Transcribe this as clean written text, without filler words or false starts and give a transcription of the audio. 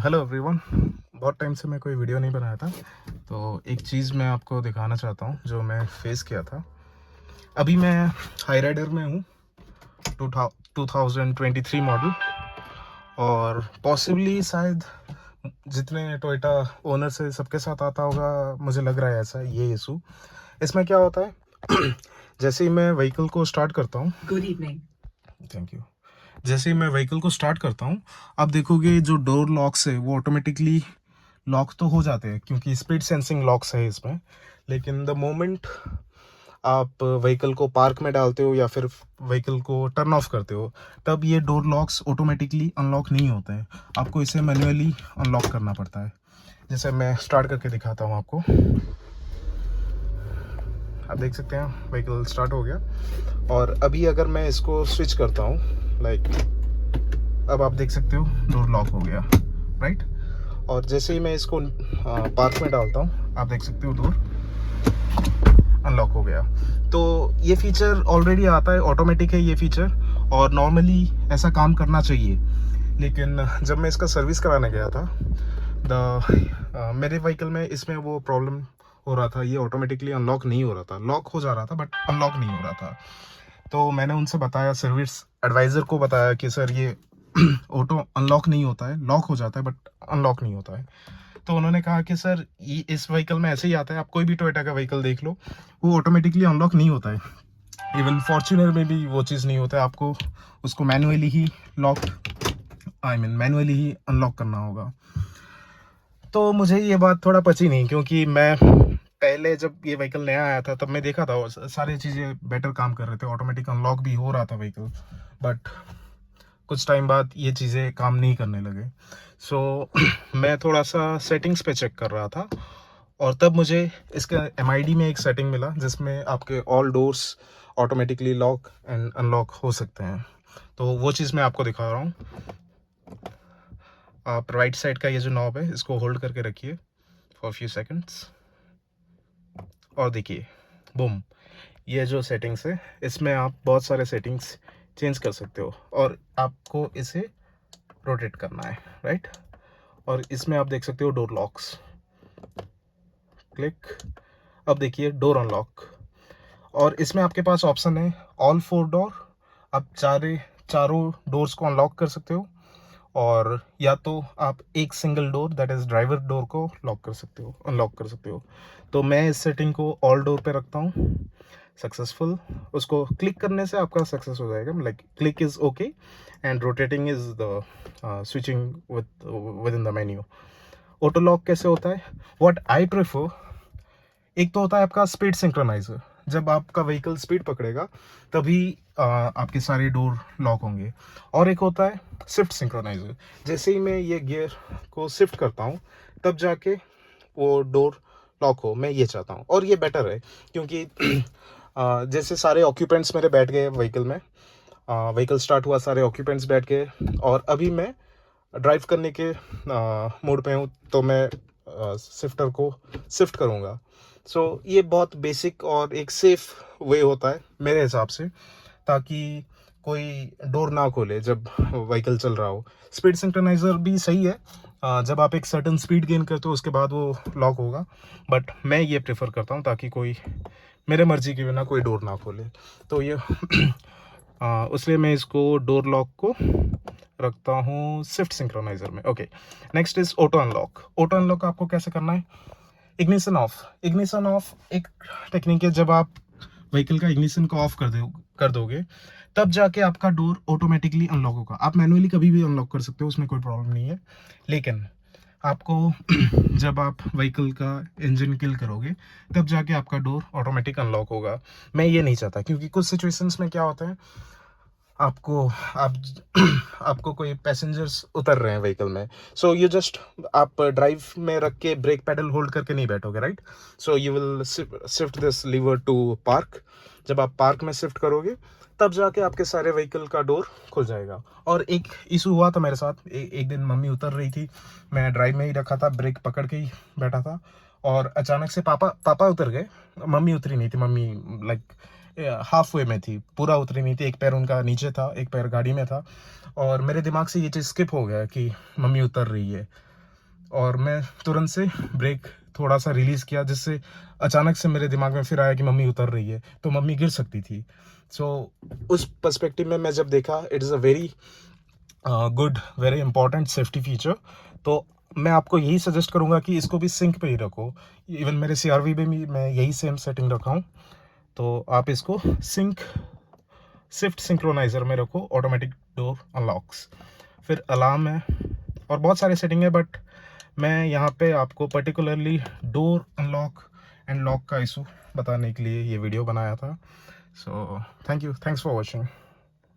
Hello everyone. बहुत time से मैं कोई वीडियो नहीं बनाया था, तो एक चीज़ मैं आपको दिखाना चाहता हूँ जो मैं फेस किया था। अभी मैं हाई राइडर में हूँ, 2023 मॉडल, और पॉसिबली शायद जितने टोयोटा ओनर से सबके साथ आता होगा, मुझे लग रहा है ऐसा ये इशू। इसमें क्या होता है जैसे ही मैं व्हीकल को स्टार्ट करता हूँ, गुड इवनिंग, थैंक यू। जैसे ही मैं व्हीकल को स्टार्ट करता हूँ, आप देखोगे जो डोर लॉक्स है वो ऑटोमेटिकली लॉक तो हो जाते हैं क्योंकि स्पीड सेंसिंग लॉक्स है इसमें। लेकिन द मोमेंट आप व्हीकल को पार्क में डालते हो या फिर व्हीकल को टर्न ऑफ करते हो, तब ये डोर लॉक्स ऑटोमेटिकली अनलॉक नहीं होते हैं। आपको इसे मैन्युअली अनलॉक करना पड़ता है। जैसे मैं स्टार्ट करके दिखाता हूँ आपको। आप देख सकते हैं व्हीकल स्टार्ट हो गया, और अभी अगर मैं इसको स्विच करता हूँ, लाइक अब आप देख सकते हो डोर लॉक हो गया, राइट। और जैसे ही मैं इसको पार्क में डालता हूँ, आप देख सकते हो डोर अनलॉक हो गया। तो ये फीचर ऑलरेडी आता है, ऑटोमेटिक है ये फीचर, और नॉर्मली ऐसा काम करना चाहिए। लेकिन जब मैं इसका सर्विस कराने गया था, मेरे व्हीकल में इसमें वो प्रॉब्लम हो रहा था, ये ऑटोमेटिकली अनलॉक नहीं हो रहा था। लॉक हो जा रहा था बट अनलॉक नहीं हो रहा था। तो मैंने उनसे बताया, सर्विस एडवाइज़र को बताया कि सर ये ऑटो अनलॉक नहीं होता है, लॉक हो जाता है बट अनलॉक नहीं होता है। तो उन्होंने कहा कि सर ये इस व्हीकल में ऐसे ही आता है, आप कोई भी टोयोटा का व्हीकल देख लो, वो ऑटोमेटिकली अनलॉक नहीं होता है। इवन फॉर्च्यूनर में भी वो चीज़ नहीं होता है, आपको उसको मैनुअली ही मैनुअली ही अनलॉक करना होगा। तो मुझे ये बात थोड़ा पची नहीं, क्योंकि मैं पहले जब ये व्हीकल नया आया था तब मैं देखा था सारी चीज़ें बेटर काम कर रहे थे, ऑटोमेटिक अनलॉक भी हो रहा था व्हीकल। बट कुछ टाइम बाद ये चीज़ें काम नहीं करने लगे। सो मैं थोड़ा सा सेटिंग्स पे चेक कर रहा था, और तब मुझे इसका MID में एक सेटिंग मिला जिसमें आपके all doors automatically lock and unlock हो सकते हैं। तो वो चीज़ मैं आपको दिखा रहा हूँ। आप राइट साइड का ये जो नॉब है, इसको होल्ड करके रखिए फॉर फ्यू सेकंड्स, और देखिए बूम, ये जो सेटिंग्स है इसमें आप बहुत सारे सेटिंग्स चेंज कर सकते हो, और आपको इसे रोटेट करना है, राइट। और इसमें आप देख सकते हो डोर लॉक्स, क्लिक। अब देखिए डोर अनलॉक, और इसमें आपके पास ऑप्शन है ऑल 4 डोर। आप चारों डोर्स को अनलॉक कर सकते हो, और या तो आप एक single door, that is driver door को लॉक कर सकते हो, अनलॉक कर सकते हो। तो मैं इस सेटिंग को ऑल डोर पे रखता हूँ, सक्सेसफुल। उसको क्लिक करने से आपका सक्सेस हो जाएगा, like click is okay and rotating is the switching with in the menu. Auto lock कैसे होता है, व्हाट आई प्रेफर, एक तो होता है आपका स्पीड सिंक्रोनाइजर। जब आपका व्हीकल स्पीड पकड़ेगा तभी आपके सारे डोर लॉक होंगे। और एक होता है शिफ्ट सिंक्रोनाइजर, जैसे ही मैं ये गियर को शिफ्ट करता हूँ तब जाके वो डोर लॉक हो, मैं ये चाहता हूँ। और ये बेटर है क्योंकि जैसे सारे ऑक्यूपेंट्स मेरे बैठ गए व्हीकल में, व्हीकल स्टार्ट हुआ, सारे ऑक्यूपेंट्स बैठ गए, और अभी मैं ड्राइव करने के मोड पे हूँ, तो मैं शिफ्टर को शिफ्ट करूँगा। सो ये बहुत बेसिक और एक सेफ वे होता है मेरे हिसाब से, ताकि कोई डोर ना खोले जब व्हीकल चल रहा हो। स्पीड सिंक्रोनाइज़र भी सही है, जब आप एक सर्टन स्पीड गेन करते हो उसके बाद वो लॉक होगा, बट मैं ये प्रेफर करता हूँ ताकि कोई मेरे मर्जी के बिना कोई डोर ना खोले। तो ये इसलिए मैं इसको डोर लॉक को रखता हूँ शिफ्ट सिंक्रोनाइजर में। Okay, next is auto unlock. Auto unlock आपको कैसे करना है, इग्निशन ऑफ एक टेक्निक है। जब आप व्हीकल का इग्निशन को ऑफ कर दोगे तब जाके आपका डोर ऑटोमेटिकली अनलॉक होगा। आप मैनुअली कभी भी अनलॉक कर सकते हो, उसमें कोई प्रॉब्लम नहीं है। लेकिन आपको जब आप व्हीकल का इंजन किल करोगे तब जाके आपका डोर ऑटोमेटिक अनलॉक होगा। मैं ये नहीं चाहता, क्योंकि कुछ सिचुएशंस में क्या होता है, आपको आप आपको कोई पैसेंजर्स उतर रहे हैं व्हीकल में, सो यू जस्ट आप ड्राइव में रख के ब्रेक पैडल होल्ड करके नहीं बैठोगे, right. So you will shift this lever to park. जब आप पार्क में शिफ्ट करोगे तब जाके आपके सारे व्हीकल का डोर खुल जाएगा। और एक इशू हुआ था मेरे साथ, एक दिन मम्मी उतर रही थी, मैं ड्राइव में ही रखा था, ब्रेक पकड़ के ही बैठा था, और अचानक से पापा उतर गए, मम्मी उतरी नहीं थी। मम्मी लाइक हाफ वे में थी, पूरा उतरी नहीं थी, एक पैर उनका नीचे था, एक पैर गाड़ी में था, और मेरे दिमाग से ये चीज़ स्किप हो गया कि मम्मी उतर रही है। और मैं तुरंत से ब्रेक थोड़ा सा रिलीज़ किया, जिससे अचानक से मेरे दिमाग में फिर आया कि मम्मी उतर रही है, तो मम्मी गिर सकती थी। सो उस पर्सपेक्टिव में मैं जब देखा, it is a very good, very important safety feature. तो मैं आपको यही सजेस्ट करूँगा कि इसको भी सिंक पे ही रखो। इवन मेरे CRV में भी मैं यही सेम सेटिंग रखा हूँ। तो आप इसको सिंक शिफ्ट सिंक्रोनाइज़र में रखो, ऑटोमेटिक डोर अनलॉक्स। फिर अलार्म है और बहुत सारे सेटिंग है, बट मैं यहाँ पे आपको particularly door unlock and lock का इशू बताने के लिए ये वीडियो बनाया था। So thank you, thanks for watching.